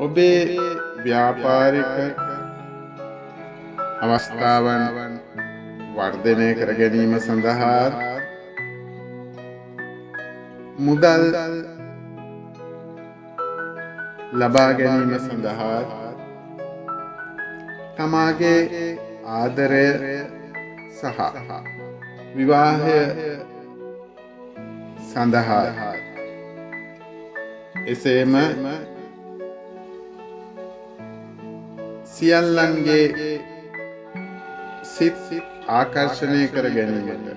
ඔබේ ව්‍යාපාරික අවස්ථාවන් වර්ධනය කර ගැනීම සඳහා මුදල් ලබා ගැනීම සඳහා තමාගේ ආදරය සහ විවාහය සඳහා එසේම සියල්ලන්ගේ සිත් ආකර්ෂණය කර ගැනීමට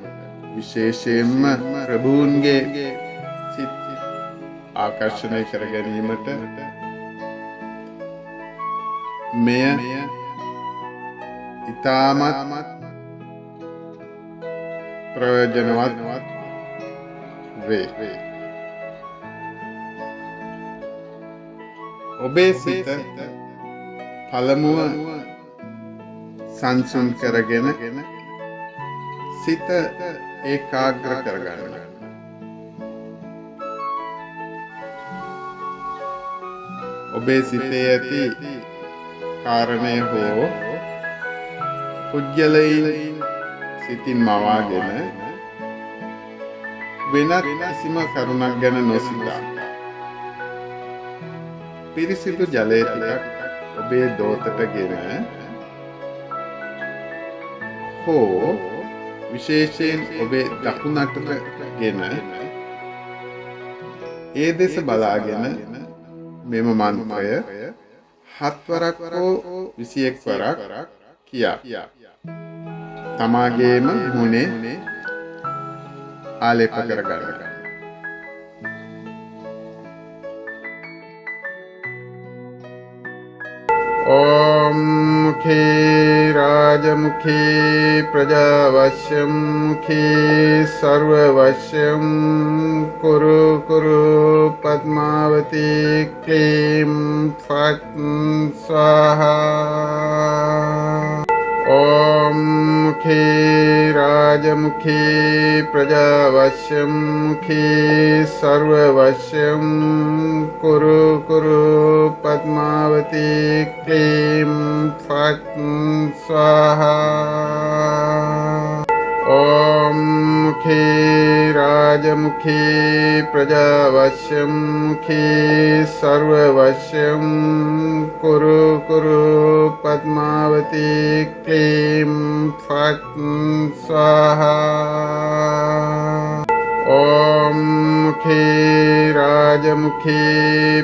විශේෂයෙන්ම ප්‍රභූන්ගේ සිත් ආකර්ෂණය කර ගැනීමට මෙය ඉතාමත් ප්‍රයෝජනවත් වේ. ඔබේ සිත පළමුව සංසුන් කරගෙන සිත ඒකාග්‍ර කරගන්න. ඔබේ සිතේ ඇති කාරණය හෝ පුද්ගලයින් සිතින් මවාගෙන වෙනත් කිසිම කරුණක් ගැන නොසිතා පිරිසිදු ජලය ටිකක් ඔබේ දෝතටගෙන හෝ විශේෂයෙන් ඔබේ දකුණටගෙන ඒ දෙස බලාගෙන මෙම මන්ත්‍රය 7 වරක් හෝ 21 වරක් කියා තමාගේම මුහුණේ ආලේප කරගන්න. ओम मुखे राजमुखे प्रजावश्यं मुखे सर्ववश्यं कुरु कुरु पद्मावती क्लीं फट् स्वाहा. ओम मुखे राजमुखे प्रजावश्यं मुखे सर्ववश्यं कुरु कुरु पद्मावती क्लीं फट् स्वाहा. ओम मुखे राजमुखे प्रजावश्यं मुखे सर्ववश्यं कुरु कुरु पद्मावती क्लीं फट् स्वाहा. ओम मुखे राजमुखे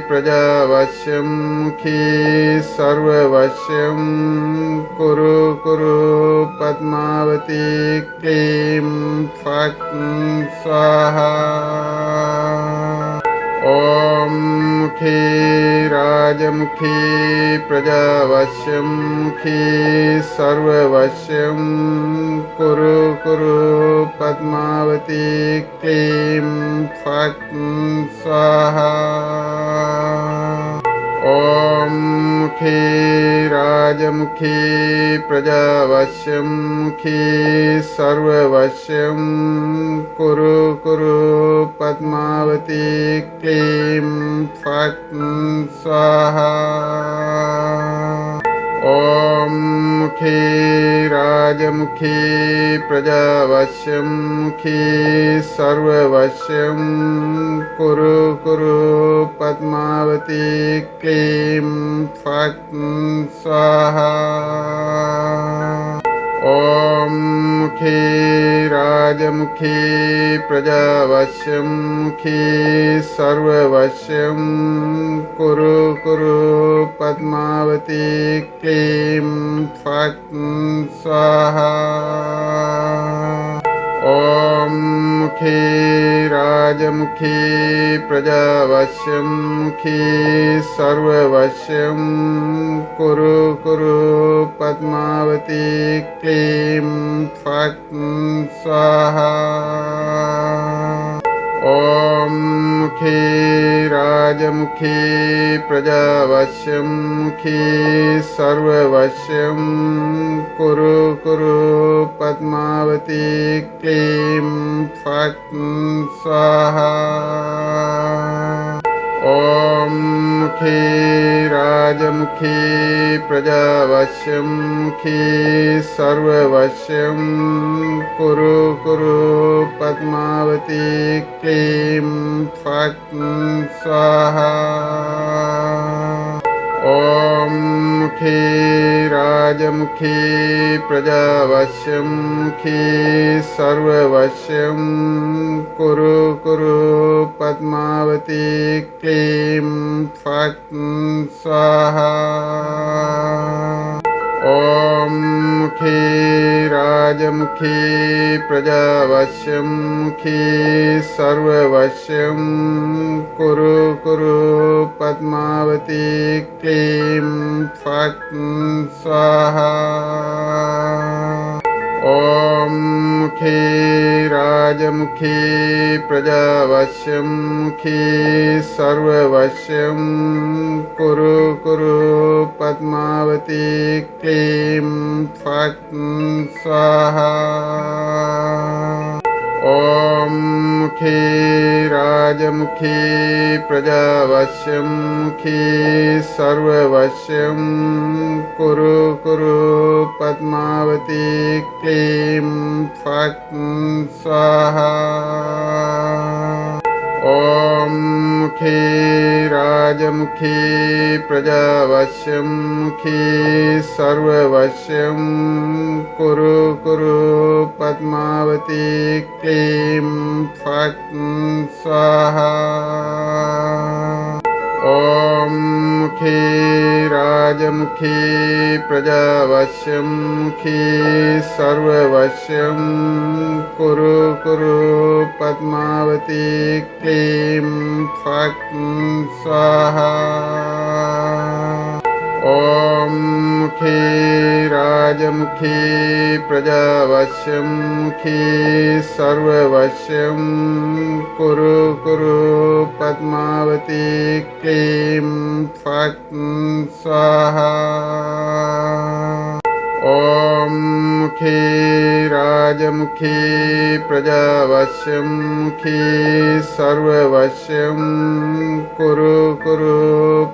प्रजावश्यं मुखे सर्ववश्यं कुरु कुरु पद्मावती क्लीं फट् स्वाहा. ओम मुखे राजमुखे प्रजावश्यं मुखे सर्ववश्यं कुरु कुरु पद्मावती क्लीं फट् स्वाहा. ओम मुखे राजमुखे प्रजावश्यं मुखे सर्ववश्यं कुरु कुरु पद्मावती क्लीं फट् स्वाहा. ओम मुखे राजमुखे प्रजावश्यं मुखे सर्ववश्यं कुरु कुरु पद्मावती क्लीं फट् स्वाहा. ओम मुखे राजमुखे प्रजावश्यं मुखे सर्ववश्यं कुरु कुरु पद्मावती क्लीं फट् स्वाहा. ओम मुखे राजमुखे प्रजावश्यं मुखे सर्ववश्यं कुरु कुरु पद्मावती क्लीं फट् स्वाहा. ओम मुखे राजमुखे प्रजावश्यं मुखे सर्ववश्यं कुरु कुरु पद्मावती क्लीं फट् स्वाहा. ओम मुखे राजमुखी प्रजावश्यं मुखी सर्ववश्यं कुरु कुरु पद्मावती क्लीं फट् स्वाहा। ॐ मुखी राजमुखी प्रजावश्यं मुखी सर्ववश्यं कुरु कुरु पद्मावती क्लीं फट् स्वाहा। ॐ मुखी राजमुखी प्रजावश्यं मुखी सर्ववश्यं कुरु कुरु पद्मावती क्लीं फट् स्वाहा। ॐ मुखी राजमुखी प्रजावश्यं मुखी सर्ववश्यं कुरु कुरु पद्मावती क्लीं फट् स्वाहा। ॐ मुखी राजमुखी प्रजावश्यं मुखी सर्ववश्यं कुरु कुरु पद्मावती क्लीं फट् स्वाहा। ॐ मुखी राजमुखी प्रजावश्यं मुखी सर्ववश्यं कुरु कुरु पद्मावती क्लीं फट् स्वाहा। ॐ मुखी राजमुखी प्रजावश्यं मुखी सर्ववश्यं कुरु कुरु पद्मावती क्लीं फट् स्वाहा। ॐ मुखी राजमुखी प्रजावश्यं मुखी सर्ववश्यं कुरु कुरु पद्मावती क्लीं फट् स्वाहा। ॐ मुखी राजमुखी प्रजावश्यं मुखी सर्ववश्यं कुरु कुरु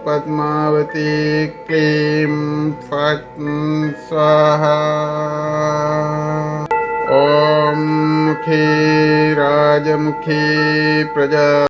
पद्मावती क्लीं फट् स्वाहा। ॐ मुखी राजमुखी प्रजा